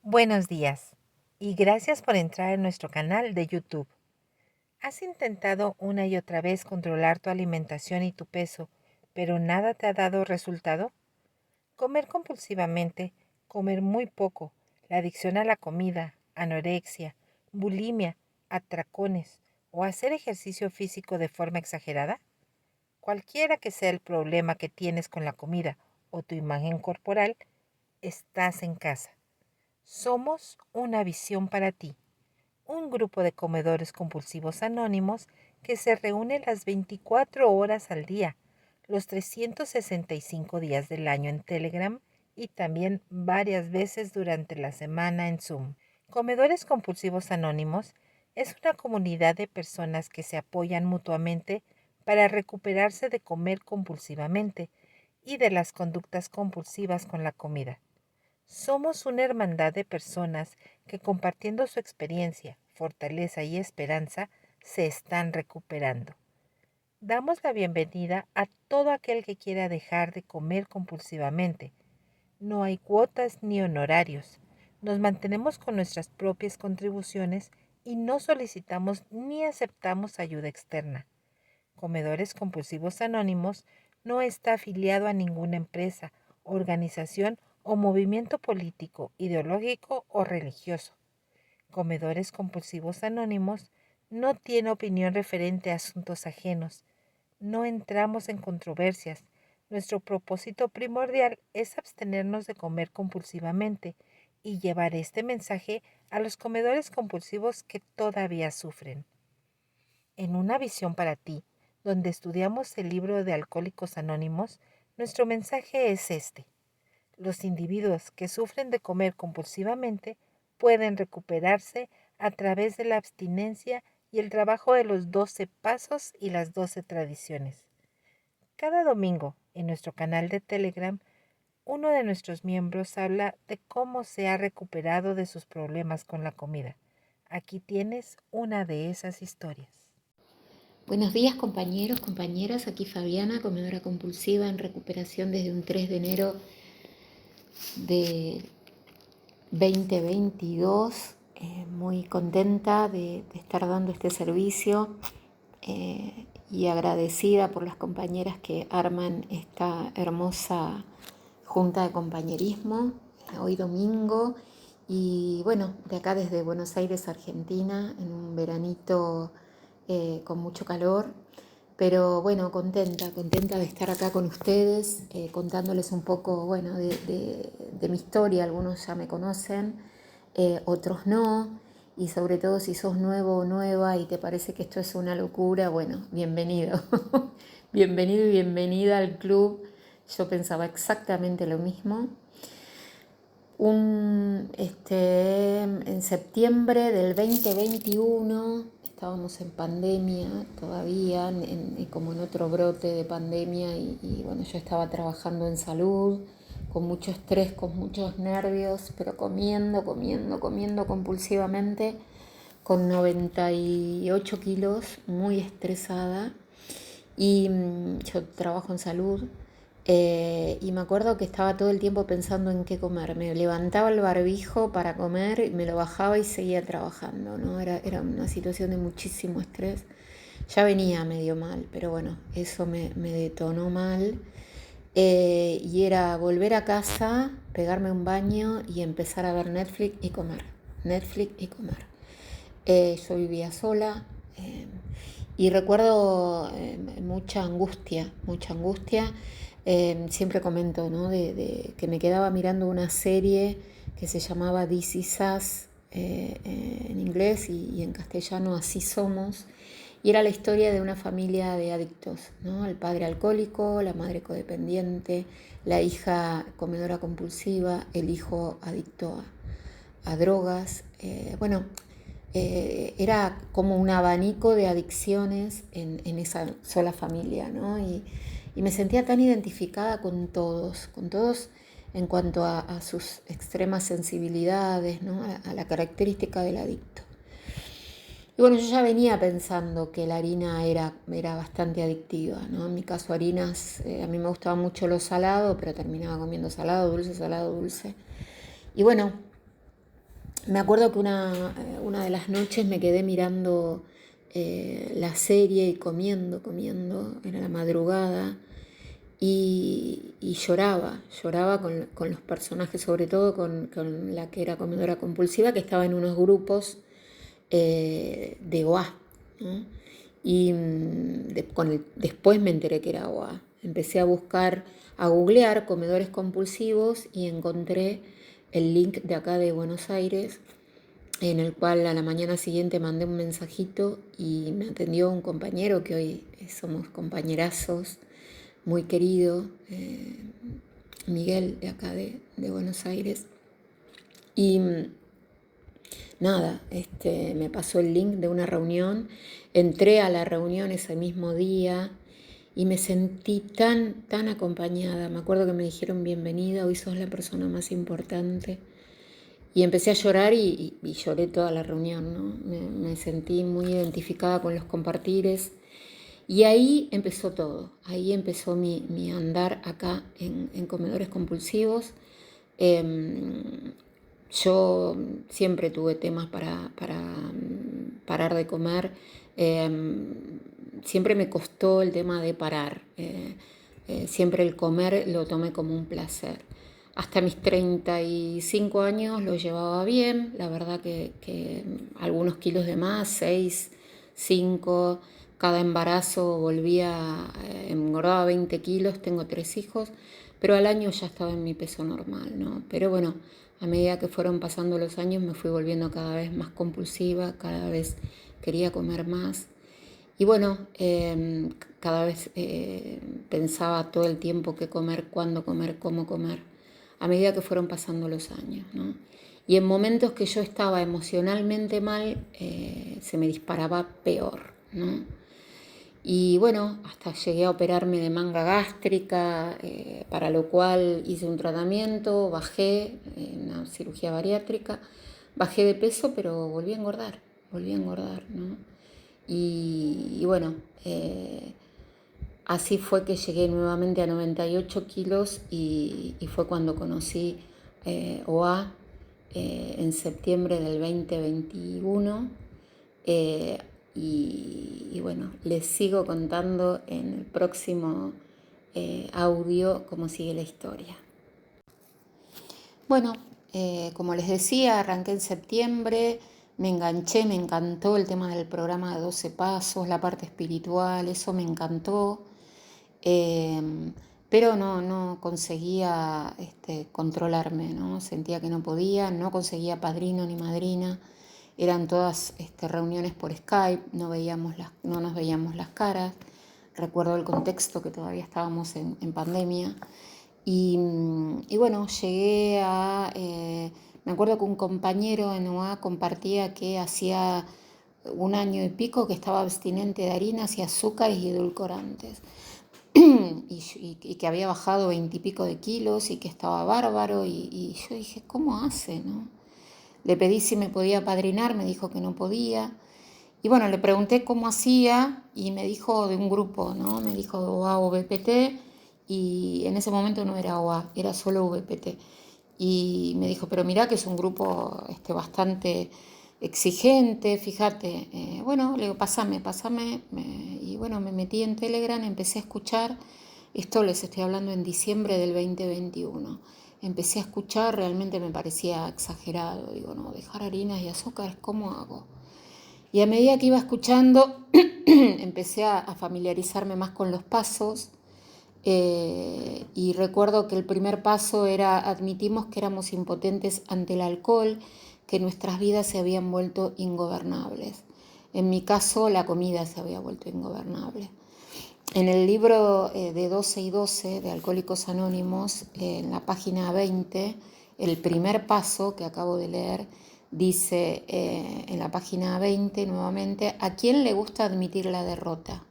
Buenos días y gracias por entrar en nuestro canal de YouTube. ¿Has intentado una y otra vez controlar tu alimentación y tu peso, pero nada te ha dado resultado? Comer compulsivamente, comer muy poco, la adicción a la comida, anorexia, bulimia, atracones o hacer ejercicio físico de forma exagerada. Cualquiera que sea el problema que tienes con la comida o tu imagen corporal, estás en casa. Somos una visión para ti, un grupo de comedores compulsivos anónimos que se reúne las 24 horas al día, los 365 días del año en Telegram y también varias veces durante la semana en Zoom. Comedores compulsivos anónimos es una comunidad de personas que se apoyan mutuamente para recuperarse de comer compulsivamente y de las conductas compulsivas con la comida. Somos una hermandad de personas que compartiendo su experiencia, fortaleza y esperanza se están recuperando. Damos la bienvenida a todo aquel que quiera dejar de comer compulsivamente. No hay cuotas ni honorarios. Nos mantenemos con nuestras propias contribuciones y no solicitamos ni aceptamos ayuda externa. Comedores Compulsivos Anónimos no está afiliado a ninguna empresa, organización o movimiento político, ideológico o religioso. Comedores Compulsivos Anónimos no tiene opinión referente a asuntos ajenos. No entramos en controversias. Nuestro propósito primordial es abstenernos de comer compulsivamente y llevar este mensaje a los comedores compulsivos que todavía sufren. En una visión para ti, donde estudiamos el libro de Alcohólicos Anónimos, nuestro mensaje es este. Los individuos que sufren de comer compulsivamente pueden recuperarse a través de la abstinencia y el trabajo de los 12 pasos y las 12 tradiciones. Cada domingo, en nuestro canal de Telegram, uno de nuestros miembros habla de cómo se ha recuperado de sus problemas con la comida. Aquí tienes una de esas historias. Buenos días compañeros, compañeras, aquí Fabiana, comedora compulsiva en recuperación desde un 3 de enero de 2022, muy contenta de estar dando este servicio y agradecida por las compañeras que arman esta hermosa junta de compañerismo hoy domingo y bueno, de acá desde Buenos Aires, Argentina, en un veranito con mucho calor, pero bueno, contenta de estar acá con ustedes, contándoles un poco, bueno, de mi historia. Algunos ya me conocen, otros no, y sobre todo si sos nuevo o nueva y te parece que esto es una locura, bueno, bienvenido, bienvenido y bienvenida al club. Yo pensaba exactamente lo mismo. En septiembre del 2021 estábamos en pandemia todavía, como en otro brote de pandemia y bueno, yo estaba trabajando en salud, con mucho estrés, con muchos nervios, pero comiendo compulsivamente, con 98 kilos, muy estresada. Y yo trabajo en salud y me acuerdo que estaba todo el tiempo pensando en qué comer. Me levantaba el barbijo para comer, me lo bajaba y seguía trabajando, ¿no? Era una situación de muchísimo estrés. Ya venía medio mal, pero bueno, eso me detonó mal. Y era volver a casa, pegarme un baño y empezar a ver Netflix y comer. Netflix y comer. Yo vivía sola y recuerdo mucha angustia, mucha angustia. Siempre comento, ¿no? De que me quedaba mirando una serie que se llamaba This Is Us, en inglés y en castellano Así Somos, y era la historia de una familia de adictos, ¿no? El padre alcohólico, la madre codependiente, la hija comedora compulsiva, el hijo adicto a drogas. Era como un abanico de adicciones en esa sola familia, ¿no? Y me sentía tan identificada con todos en cuanto a sus extremas sensibilidades, ¿no? A la característica del adicto. Y bueno, yo ya venía pensando que la harina era bastante adictiva, ¿no? En mi caso, harinas, a mí me gustaba mucho lo salado, pero terminaba comiendo salado, dulce, salado, dulce. Y bueno, Me acuerdo que una de las noches me quedé mirando la serie y comiendo, era la madrugada, y lloraba con los personajes, sobre todo con la que era comedora compulsiva, que estaba en unos grupos de OA, ¿no? Y después me enteré que era OA. Empecé a buscar, a googlear comedores compulsivos y encontré el link de acá de Buenos Aires, en el cual a la mañana siguiente mandé un mensajito y me atendió un compañero que hoy somos compañerazos, muy querido, Miguel, de acá de Buenos Aires. Y nada, me pasó el link de una reunión, entré a la reunión ese mismo día y me sentí tan acompañada. Me acuerdo que me dijeron bienvenida, hoy sos la persona más importante. Y empecé a llorar y lloré toda la reunión, ¿no? Me sentí muy identificada con los compartires. Y ahí empezó todo, ahí empezó mi andar acá en comedores compulsivos. Yo siempre tuve temas para parar de comer. Siempre me costó el tema de parar. Siempre el comer lo tomé como un placer. Hasta mis 35 años lo llevaba bien. La verdad que algunos kilos de más, 6, 5. Cada embarazo volvía, engordaba 20 kilos, tengo 3 hijos, pero al año ya estaba en mi peso normal, ¿no? Pero bueno, a medida que fueron pasando los años me fui volviendo cada vez más compulsiva, cada vez quería comer más. Y bueno, cada vez pensaba todo el tiempo qué comer, cuándo comer, cómo comer, a medida que fueron pasando los años, ¿no? Y en momentos que yo estaba emocionalmente mal, se me disparaba peor, ¿no? Y bueno, hasta llegué a operarme de manga gástrica, para lo cual hice un tratamiento, bajé, una cirugía bariátrica, bajé de peso, pero volví a engordar, ¿no? Y bueno, así fue que llegué nuevamente a 98 kilos y fue cuando conocí OA en septiembre del 2021. Y bueno, les sigo contando en el próximo audio cómo sigue la historia. Bueno, como les decía, arranqué en septiembre, me enganché, me encantó el tema del programa de 12 pasos, la parte espiritual, eso me encantó. Pero no conseguía controlarme, ¿no? Sentía que no podía, no conseguía padrino ni madrina, eran todas reuniones por Skype, no nos veíamos las caras. Recuerdo el contexto que todavía estábamos en pandemia. Y bueno, llegué a... me acuerdo que un compañero en UA compartía que hacía 1 año y pico que estaba abstinente de harinas y azúcares y edulcorantes. Y que había bajado 20 y pico de kilos y que estaba bárbaro. Y yo dije, ¿cómo hace, no? Le pedí si me podía apadrinar, me dijo que no podía. Y bueno, le pregunté cómo hacía y me dijo de un grupo, ¿no? Me dijo OA o VPT, y en ese momento no era OA, era solo VPT. Y me dijo, pero mirá que es un grupo bastante exigente, fíjate. Bueno, le digo, pásame. Y bueno, me metí en Telegram, empecé a escuchar. Esto les estoy hablando en diciembre del 2021. Empecé a escuchar, realmente me parecía exagerado. Digo, no, dejar harinas y azúcares, ¿cómo hago? Y a medida que iba escuchando, empecé a familiarizarme más con los pasos. Y recuerdo que el primer paso era: admitimos que éramos impotentes ante el alcohol, que nuestras vidas se habían vuelto ingobernables. En mi caso, la comida se había vuelto ingobernable. En el libro de 12 y 12 de Alcohólicos Anónimos, en la página 20, el primer paso que acabo de leer, dice en la página 20 nuevamente: ¿a quién le gusta admitir la derrota?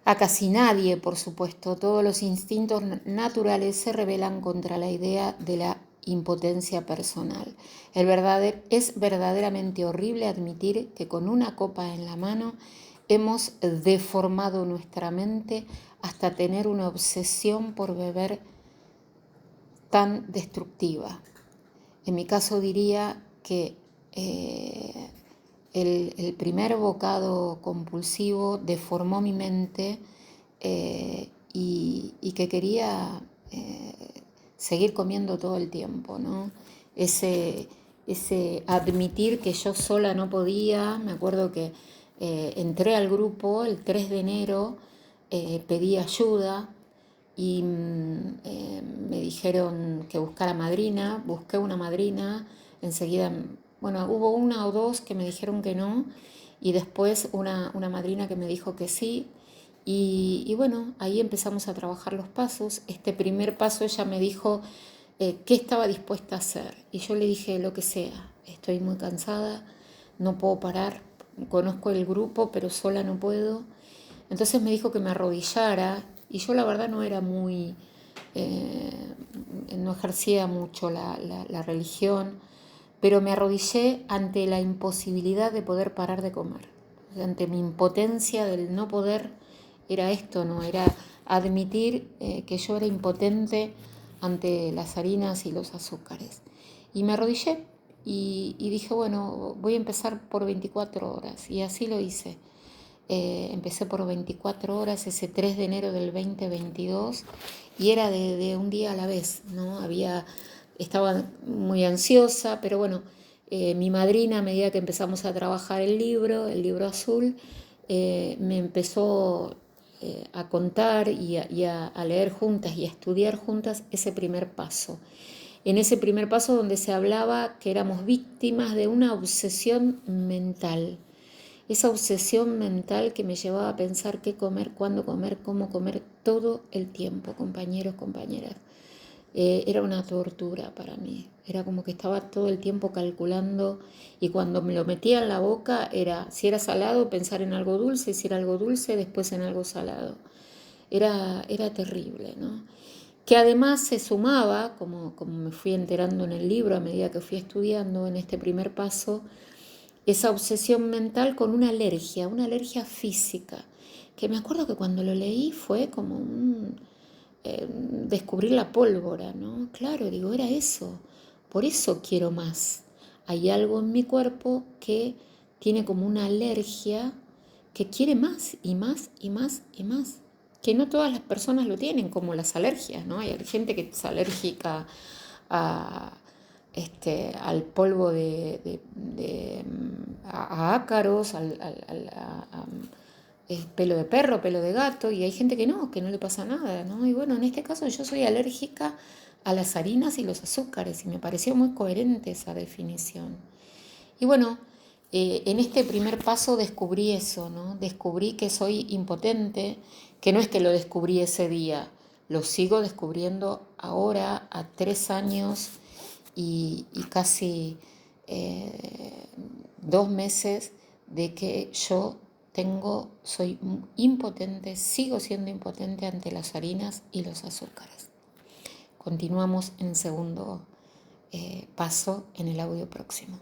A casi nadie, por supuesto. Todos los instintos naturales se rebelan contra la idea de la impotencia personal. Es verdaderamente horrible admitir que con una copa en la mano hemos deformado nuestra mente hasta tener una obsesión por beber tan destructiva. En mi caso diría que el primer bocado compulsivo deformó mi mente y que quería seguir comiendo todo el tiempo, ¿no? Ese admitir que yo sola no podía. Me acuerdo que entré al grupo el 3 de enero, pedí ayuda y me dijeron que buscara madrina, busqué una madrina, enseguida, bueno, hubo una o dos que me dijeron que no, y después una madrina que me dijo que sí, y bueno, ahí empezamos a trabajar los pasos. Este primer paso ella me dijo qué estaba dispuesta a hacer, y yo le dije lo que sea, estoy muy cansada, no puedo parar, conozco el grupo, pero sola no puedo. Entonces me dijo que me arrodillara y yo la verdad no era muy, no ejercía mucho la religión, pero me arrodillé ante la imposibilidad de poder parar de comer, ante mi impotencia del no poder. Era esto, ¿no? Era admitir que yo era impotente ante las harinas y los azúcares. Y me arrodillé y dije, bueno, voy a empezar por 24 horas. Y así lo hice. Empecé por 24 horas ese 3 de enero del 2022 y era de un día a la vez, ¿no? Estaba muy ansiosa, pero bueno, mi madrina, a medida que empezamos a trabajar el libro azul, me empezó a contar y a leer juntas y a estudiar juntas ese primer paso. En ese primer paso donde se hablaba que éramos víctimas de una obsesión mental. Esa obsesión mental que me llevaba a pensar qué comer, cuándo comer, cómo comer, todo el tiempo, compañeros, compañeras. Era una tortura para mí. Era como que estaba todo el tiempo calculando y cuando me lo metía en la boca era, si era salado, pensar en algo dulce, si era algo dulce, después en algo salado. Era terrible, ¿no? Que además se sumaba, como me fui enterando en el libro a medida que fui estudiando en este primer paso, esa obsesión mental con una alergia física, que me acuerdo que cuando lo leí fue como descubrir la pólvora, ¿no? Claro, digo, era eso, por eso quiero más. Hay algo en mi cuerpo que tiene como una alergia que quiere más y más y más y más, que no todas las personas lo tienen, como las alergias, ¿no? Hay gente que es alérgica a al polvo a ácaros, pelo de perro, pelo de gato, y hay gente que no le pasa nada, ¿no? Y bueno, en este caso yo soy alérgica a las harinas y los azúcares, y me pareció muy coherente esa definición. Y bueno, en este primer paso descubrí eso, ¿no? Descubrí que soy impotente, que no es que lo descubrí ese día, lo sigo descubriendo ahora a 3 años y casi 2 meses de que yo soy impotente, sigo siendo impotente ante las harinas y los azúcares. Continuamos en segundo paso en el audio próximo.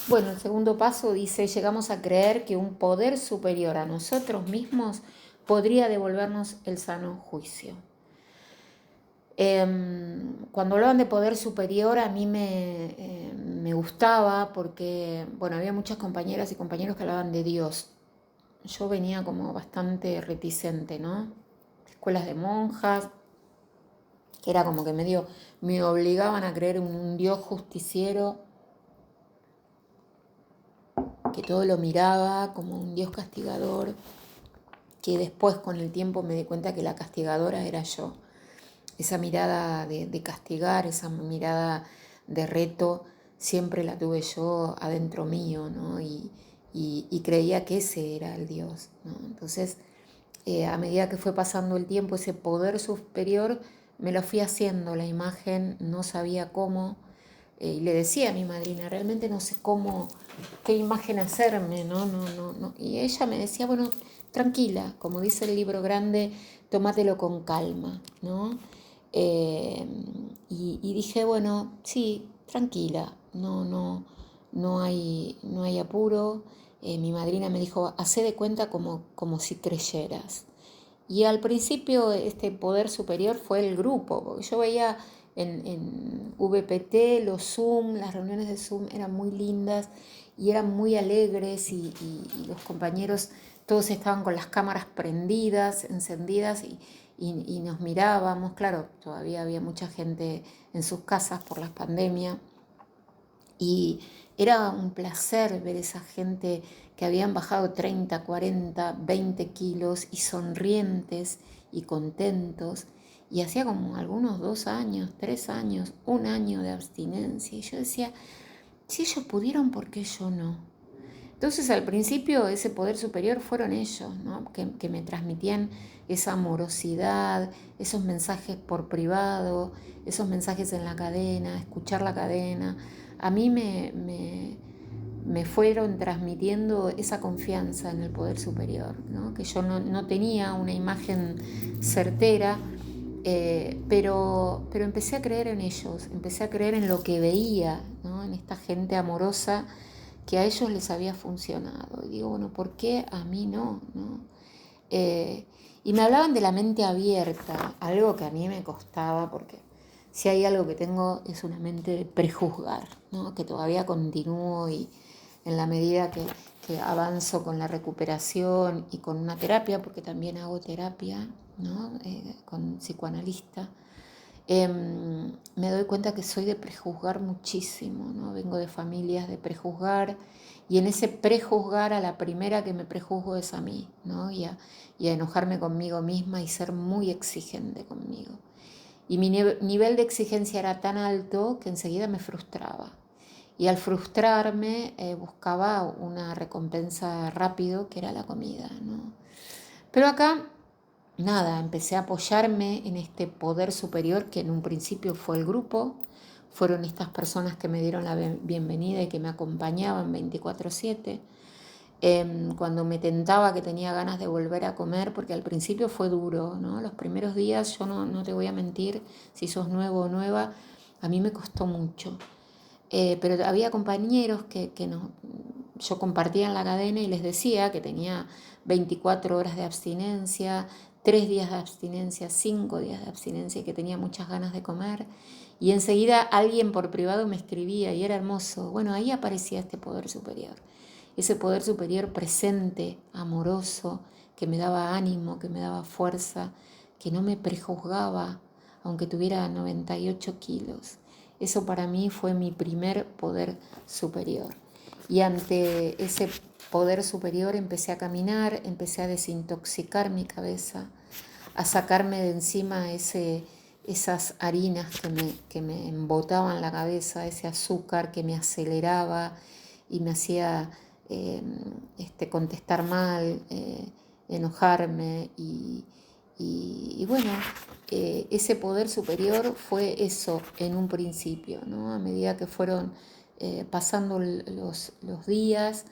Bueno, el segundo paso dice, llegamos a creer que un poder superior a nosotros mismos podría devolvernos el sano juicio. Cuando hablaban de poder superior a mí me gustaba porque, bueno, había muchas compañeras y compañeros que hablaban de Dios. Yo venía como bastante reticente, ¿no? Escuelas de monjas, que era como que medio me obligaban a creer en un Dios justiciero, que todo lo miraba como un Dios castigador, que después con el tiempo me di cuenta que la castigadora era yo. Esa mirada de castigar, esa mirada de reto, siempre la tuve yo adentro mío, ¿no? Y creía que ese era el Dios, ¿no? Entonces, a medida que fue pasando el tiempo, ese poder superior me lo fui haciendo, la imagen, no sabía cómo, y le decía a mi madrina, realmente no sé cómo, qué imagen hacerme, ¿no? No. Y ella me decía, bueno, tranquila, como dice el libro grande, tómatelo con calma, ¿no? Y dije, bueno, sí, tranquila, no hay apuro. Mi madrina me dijo, hacé de cuenta como si creyeras. Y al principio este poder superior fue el grupo, porque yo veía en VPT, los Zoom, las reuniones de Zoom eran muy lindas y eran muy alegres y los compañeros todos estaban con las cámaras prendidas, encendidas y nos mirábamos. Claro, todavía había mucha gente en sus casas por la pandemia y era un placer ver esa gente que habían bajado 30, 40, 20 kilos y sonrientes y contentos. Y hacía como algunos 2 años, 3 años, 1 año de abstinencia. Y yo decía, si ellos pudieron, ¿por qué yo no? Entonces al principio ese poder superior fueron ellos, ¿no? que me transmitían esa amorosidad, esos mensajes por privado, esos mensajes en la cadena, escuchar la cadena. A mí me fueron transmitiendo esa confianza en el poder superior, ¿no? Que yo no tenía una imagen certera, pero empecé a creer en ellos, empecé a creer en lo que veía, ¿no? En esta gente amorosa que a ellos les había funcionado. Y digo, bueno, ¿por qué a mí no? ¿No? Y me hablaban de la mente abierta, algo que a mí me costaba, porque si hay algo que tengo es una mente de prejuzgar, ¿no? Que todavía continúo y en la medida que avanzo con la recuperación y con una terapia, porque también hago terapia, ¿no? Con psicoanalista, me doy cuenta que soy de prejuzgar muchísimo, ¿no? Vengo de familias de prejuzgar y en ese prejuzgar a la primera que me prejuzgo es a mí, ¿no? Y a enojarme conmigo misma y ser muy exigente conmigo. Y mi nivel de exigencia era tan alto que enseguida me frustraba. Y al frustrarme buscaba una recompensa rápido que era la comida, ¿no? Pero acá nada, empecé a apoyarme en este poder superior que en un principio fue el grupo, fueron estas personas que me dieron la bienvenida y que me acompañaban 24/7. Cuando me tentaba que tenía ganas de volver a comer, porque al principio fue duro, ¿no? Los primeros días, yo no te voy a mentir, si sos nuevo o nueva, a mí me costó mucho. Pero había compañeros que no, yo compartía en la cadena y les decía que tenía 24 horas de abstinencia, 3 días de abstinencia, 5 días de abstinencia y que tenía muchas ganas de comer. Y enseguida alguien por privado me escribía y era hermoso. Bueno, ahí aparecía este poder superior. Ese poder superior presente, amoroso, que me daba ánimo, que me daba fuerza, que no me prejuzgaba, aunque tuviera 98 kilos. Eso para mí fue mi primer poder superior. Y ante ese poder superior empecé a caminar, empecé a desintoxicar mi cabeza, a sacarme de encima esas harinas que me embotaban la cabeza, ese azúcar que me aceleraba y me hacía contestar mal, enojarme y bueno, ese poder superior fue eso en un principio, ¿no? A medida que fueron pasando los días,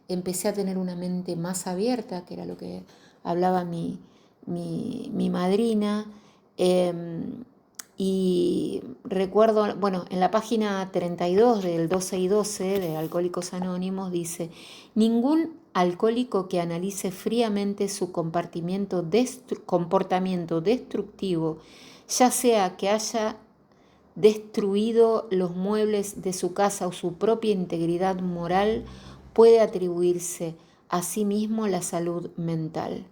empecé a tener una mente más abierta, que era lo que hablaba mi madrina. Y recuerdo, bueno, en la página 32 del 12 y 12 de Alcohólicos Anónimos dice, ningún alcohólico que analice fríamente su comportamiento destructivo, ya sea que haya destruido los muebles de su casa o su propia integridad moral, puede atribuirse a sí mismo la salud mental.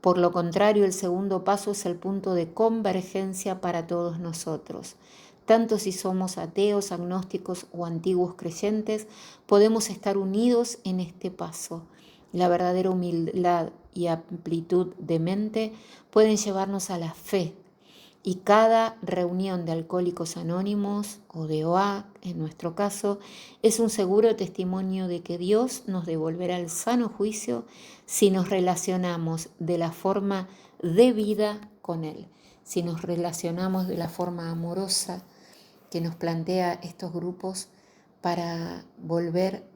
Por lo contrario, el segundo paso es el punto de convergencia para todos nosotros. Tanto si somos ateos, agnósticos o antiguos creyentes, podemos estar unidos en este paso. La verdadera humildad y amplitud de mente pueden llevarnos a la fe. Y cada reunión de Alcohólicos Anónimos o de OA, en nuestro caso, es un seguro testimonio de que Dios nos devolverá el sano juicio si nos relacionamos de la forma debida con Él, si nos relacionamos de la forma amorosa que nos plantea estos grupos para volver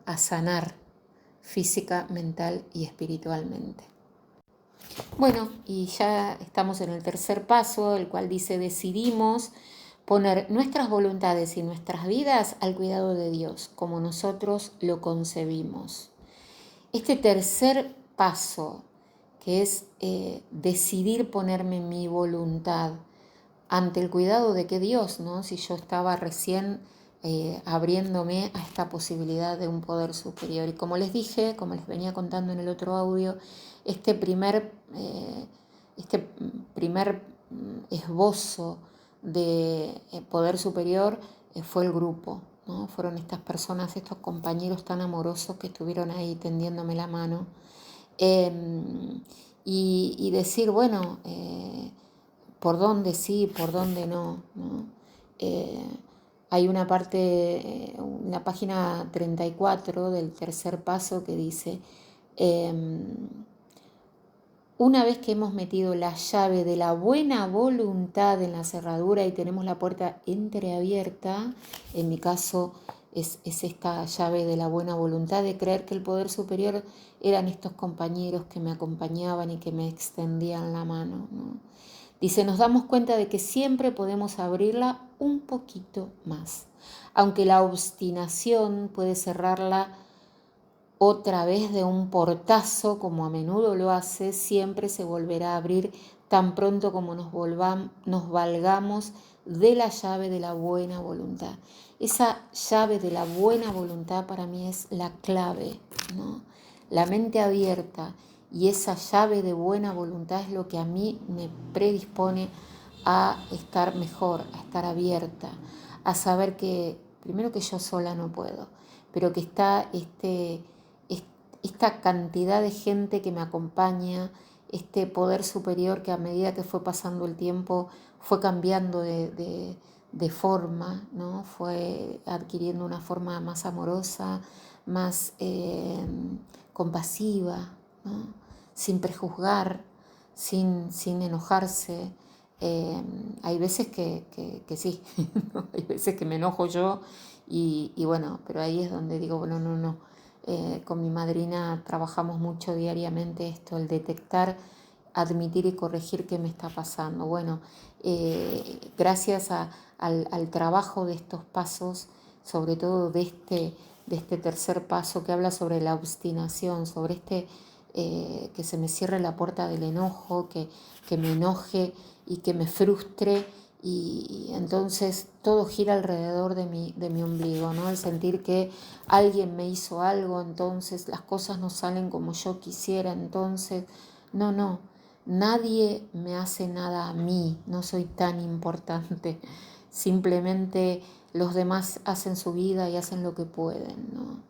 a sanar física, mental y espiritualmente. Bueno, y ya estamos en el tercer paso, el cual dice decidimos poner nuestras voluntades y nuestras vidas al cuidado de Dios, como nosotros lo concebimos. Este tercer paso, que es decidir ponerme mi voluntad ante el cuidado de qué Dios, ¿no? Si yo estaba recién abriéndome a esta posibilidad de un poder superior. Y como les dije, como les venía contando en el otro audio, este primer esbozo de poder superior fue el grupo, ¿no? Fueron estas personas, estos compañeros tan amorosos que estuvieron ahí tendiéndome la mano. Y decir, bueno, por dónde sí, por dónde no, ¿no? Eh, Hay una parte, en la página 34 del tercer paso que dice, una vez que hemos metido la llave de la buena voluntad en la cerradura y tenemos la puerta entreabierta, en mi caso es esta llave de la buena voluntad, de creer que el poder superior eran estos compañeros que me acompañaban y que me extendían la mano, ¿no? Dice, nos damos cuenta de que siempre podemos abrirla un poquito más, aunque la obstinación puede cerrarla otra vez de un portazo, como a menudo lo hace, siempre se volverá a abrir tan pronto como nos valgamos de la llave de la buena voluntad. Esa llave de la buena voluntad para mí es la clave, ¿no? La mente abierta y esa llave de buena voluntad es lo que a mí me predispone a estar mejor, a estar abierta, a saber que, primero que yo sola no puedo, pero que está esta cantidad de gente que me acompaña, este poder superior que a medida que fue pasando el tiempo fue cambiando de forma, ¿no? Fue adquiriendo una forma más amorosa, más compasiva, ¿no? Sin prejuzgar, sin enojarse. Hay veces que sí, ¿no? Hay veces que me enojo yo y bueno, pero ahí es donde digo, bueno, no. Con mi madrina trabajamos mucho diariamente esto, el detectar, admitir y corregir qué me está pasando. Bueno, gracias al trabajo de estos pasos, sobre todo de este tercer paso que habla sobre la obstinación, sobre que se me cierre la puerta del enojo, que me enoje y que me frustre y entonces todo gira alrededor de mi ombligo, ¿no? El sentir que alguien me hizo algo, entonces las cosas no salen como yo quisiera, entonces no, nadie me hace nada a mí, no soy tan importante, simplemente los demás hacen su vida y hacen lo que pueden, ¿no?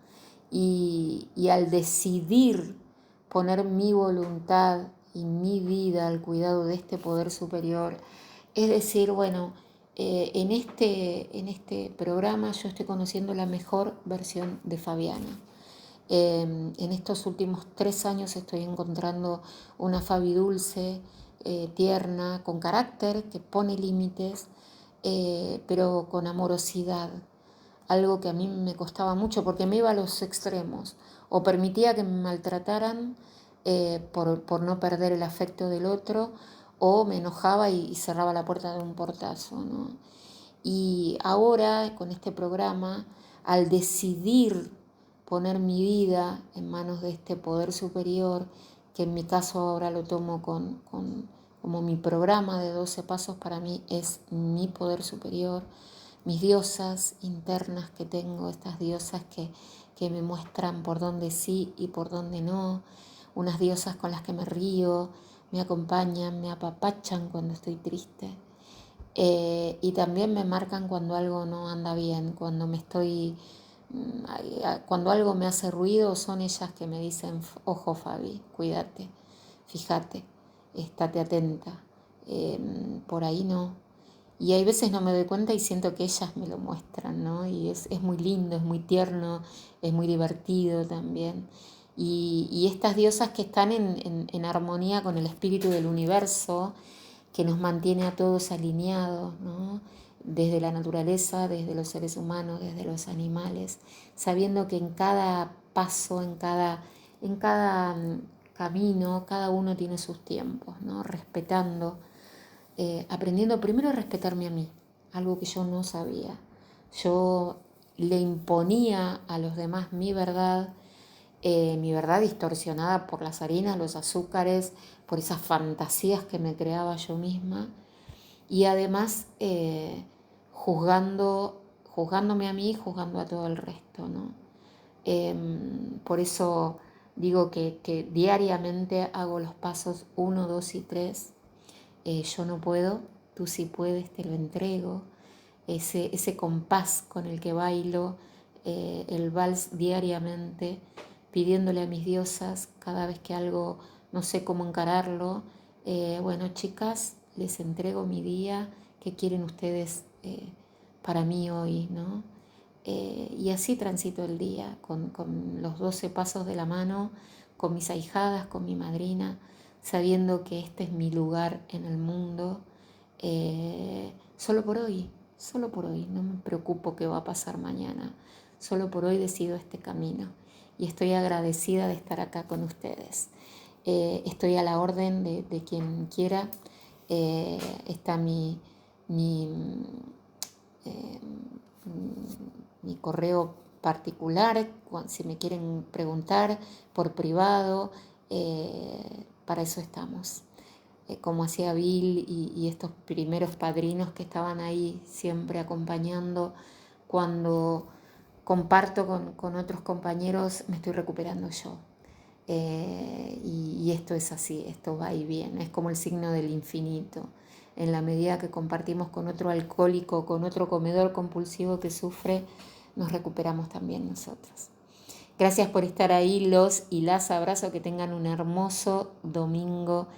Y al decidir poner mi voluntad y mi vida al cuidado de este poder superior, es decir, bueno, en este programa yo estoy conociendo la mejor versión de Fabiana. En estos últimos 3 años estoy encontrando una Fabi dulce, tierna, con carácter, que pone límites, pero con amorosidad. Algo que a mí me costaba mucho porque me iba a los extremos. O permitía que me maltrataran por no perder el afecto del otro, o me enojaba y cerraba la puerta de un portazo, ¿no? Y ahora, con este programa, al decidir poner mi vida en manos de este poder superior, que en mi caso ahora lo tomo como mi programa de 12 pasos, para mí es mi poder superior, mis diosas internas que tengo, estas diosas que me muestran por dónde sí y por dónde no, unas diosas con las que me río, me acompañan, me apapachan cuando estoy triste. Y también me marcan cuando algo no anda bien, cuando algo me hace ruido, son ellas que me dicen, ojo Fabi, cuídate, fíjate, estate atenta, por ahí no. Y hay veces no me doy cuenta y siento que ellas me lo muestran, ¿no? Y es muy lindo, es muy tierno, es muy divertido también. Y estas diosas que están en armonía con el espíritu del universo, que nos mantiene a todos alineados, ¿no? Desde la naturaleza, desde los seres humanos, desde los animales, sabiendo que en cada paso, en cada camino, cada uno tiene sus tiempos, ¿no? Respetando, aprendiendo primero a respetarme a mí, algo que yo no sabía. Yo le imponía a los demás mi verdad distorsionada por las harinas, los azúcares, por esas fantasías que me creaba yo misma. y además juzgándome a mí, juzgando a todo el resto, ¿no? Por eso digo que diariamente hago los pasos 1, 2 y 3. Yo no puedo, tú sí puedes, te lo entrego. Ese compás con el que bailo el vals diariamente, pidiéndole a mis diosas cada vez que algo no sé cómo encararlo. Bueno, chicas, les entrego mi día, ¿qué quieren ustedes para mí hoy, ¿no? Y así transito el día, con los 12 pasos de la mano, con mis ahijadas, con mi madrina, sabiendo que este es mi lugar en el mundo, solo por hoy, no me preocupo qué va a pasar mañana, solo por hoy decido este camino y estoy agradecida de estar acá con ustedes. Estoy a la orden de quien quiera, está mi, eh, mi correo particular, si me quieren preguntar por privado, para eso estamos. Como hacía Bill y estos primeros padrinos que estaban ahí siempre acompañando, cuando comparto con otros compañeros me estoy recuperando yo. Y esto es así, esto va y viene, es como el signo del infinito. En la medida que compartimos con otro alcohólico, con otro comedor compulsivo que sufre, nos recuperamos también nosotros. Gracias por estar ahí, los y las abrazo, que tengan un hermoso domingo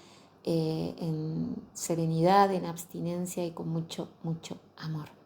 en serenidad, en abstinencia y con mucho, mucho amor.